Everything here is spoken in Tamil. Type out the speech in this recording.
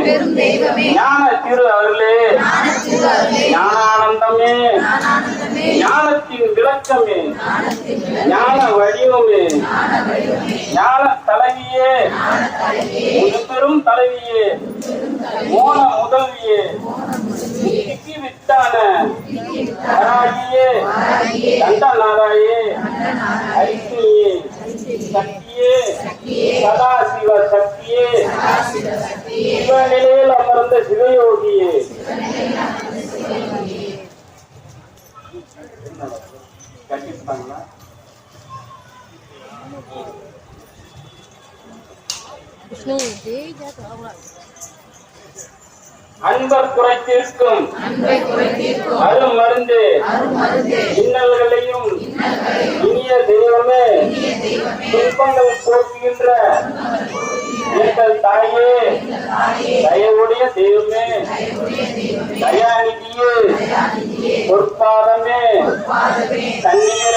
ஞான திரு அருளே, ஞானானந்தமே, ஞானத்தின் விளக்கமே, ஞான வடிவமே, ஞான தலைவியே, முழுப்பெரும் தலைவியே, மோன முதல்வியே, முக்திக்கு வித்தான வராகியே, தண்டநாதாயே, ஐக்கியே, சக்தியே, சதாசிவ சக்தியே, சிவநிலையில் அமர்ந்த சிவயோகியே, கட்டிப்பாங்களா? அன்பர் குறைத்திருக்கும் அரும் மருந்து, இன்னல்களையும் இனிய தெய்வமே, துன்பங்கள் போக்குகின்ற எங்கள் தாயே, தயவுடைய தெய்வமே, தயாநிதியே, பொற்பாதமே, தண்ணீர